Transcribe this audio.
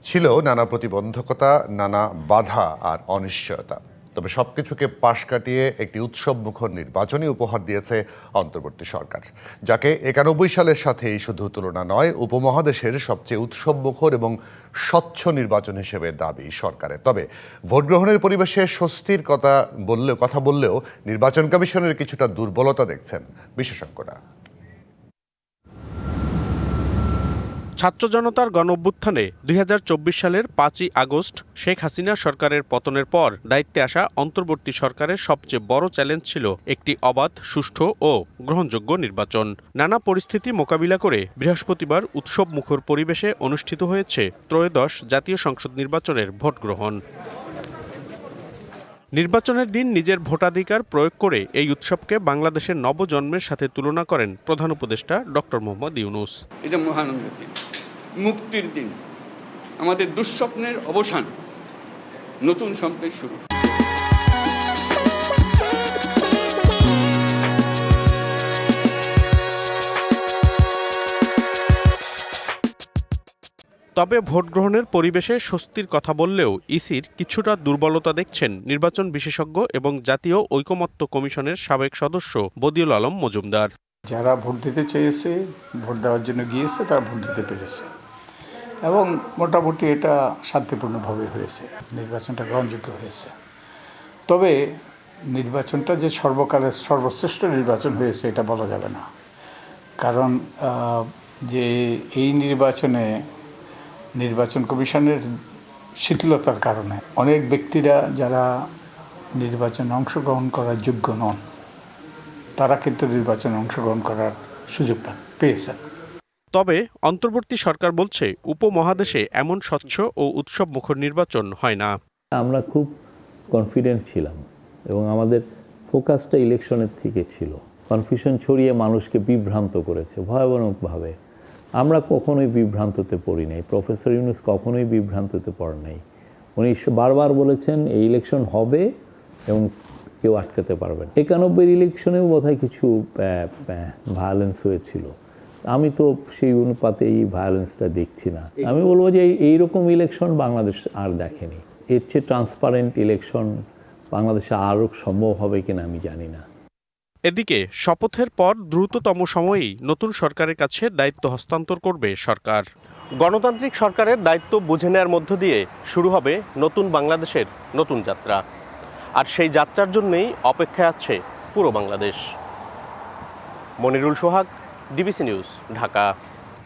ছিল নানা প্রতিবন্ধকতা, নানা বাধা আর অনিশ্চয়তা। তবে সবকিছুকে পাশ কাটিয়ে একটি উৎসবমুখর নির্বাচনী উপহার দিয়েছে অন্তর্বর্তী সরকার, যাকে ৯১ সালের সাথেই শুধু তুলনা নয়, উপমহাদেশের সবচেয়ে উৎসবমুখর এবং স্বচ্ছ নির্বাচন হিসেবে দাবি সরকারের। তবে ভোট গ্রহণের পরিবেশে স্বস্তির কথা বললেও নির্বাচন কমিশনের কিছুটা দুর্বলতা দেখছেন বিশেষজ্ঞরা। ছাত্র জনতার গণঅভ্যুত্থানে ২০২৪ সালের ৫ই আগস্ট শেখ হাসিনা সরকারের পতনের পর দায়িত্বে আসা অন্তর্বর্তী সরকারের সবচেয়ে বড় চ্যালেঞ্জ ছিল একটি অবাধ, সুষ্ঠু ও গ্রহণযোগ্য নির্বাচন। নানা পরিস্থিতি মোকাবিলা করে বৃহস্পতিবার উৎসবমুখর পরিবেশে অনুষ্ঠিত হয়েছে ত্রয়োদশ জাতীয় সংসদ নির্বাচনের ভোট গ্রহণ। নির্বাচনের দিন নিজের ভোটাধিকার প্রয়োগ করে এই উৎসবকে বাংলাদেশের নবজন্মের সাথে তুলনা করেন প্রধান উপদেষ্টা ডক্টর মোহাম্মদ ইউনূস। এটা মহানন্দের দিন, মুক্তির দিন, আমাদের দুঃস্বপ্নের অবসান, নতুন স্বপ্নের শুরু। তবে ভোট গ্রহণের পরিবেশে স্বস্তির কথা বললেও ইসির কিছুটা দুর্বলতা দেখছেন নির্বাচন বিশেষজ্ঞ এবং জাতীয় ঐকমত্য কমিশনের সাবেক সদস্য বদিউল আলম মজুমদার। যারা ভোট দিতে চেয়েছে, ভোট দেওয়ার জন্য গিয়েছে, তারা ভোট দিতে পেরেছে এবং মোটামুটি এটা শান্তিপূর্ণভাবে হয়েছে, নির্বাচনটা গ্রহণযোগ্য হয়েছে। তবে নির্বাচনটা যে সর্বকালের সর্বশ্রেষ্ঠ নির্বাচন হয়েছে এটা বলা যাবে না, কারণ যে এই নির্বাচন কমিশনের শিথিলতার কারণে অনেক ব্যক্তিরা যারা নির্বাচনে অংশগ্রহণ করার যোগ্য নন, তারা কিন্তু নির্বাচনে অংশগ্রহণ করার সুযোগটা পেয়েছেন। তবে অন্তর্বর্তী সরকার বলছে উপমহাদেশে এমন স্বচ্ছ ও উৎসবমুখর নির্বাচন হয় না। আমরা খুব কনফিডেন্ট ছিলাম এবং আমাদের ফোকাসটা ইলেকশনের থেকে ছিল। কনফিউশন ছড়িয়ে মানুষকে বিভ্রান্ত করেছে ভয়াবহভাবে। আমরা কখনোই বিভ্রান্ততে পড়ি নাই, প্রফেসর ইউনূস কখনোই বিভ্রান্ততে পড়েন নাই। উনি বারবার বলেছেন এই ইলেকশন হবে এবং কেউ আটকাতে পারবেন। ৯১ ইলেকশনেও বোধহয় কিছু ভায়োলেন্স হয়েছিল, আমি তো সেই অনুপাতে এই ভায়োলেন্সটা দেখছি না। আমি বলবো যে এইরকম ইলেকশন বাংলাদেশ আর দেখেনি। এর চেয়ে ট্রান্সপারেন্ট ইলেকশন বাংলাদেশে আরও সম্ভব হবে কিনা আমি জানি না। এদিকে শপথের পর দ্রুততম সময়েই নতুন সরকারের কাছে দায়িত্ব হস্তান্তর করবে সরকার। গণতান্ত্রিক সরকারের দায়িত্ব বুঝে নেওয়ার মধ্য দিয়ে শুরু হবে নতুন বাংলাদেশের নতুন যাত্রা। আর সেই যাত্রার জন্যই অপেক্ষায় আছে পুরো বাংলাদেশ। মনিরুল সোহাগ, ডিবিসি নিউজ, ঢাকা।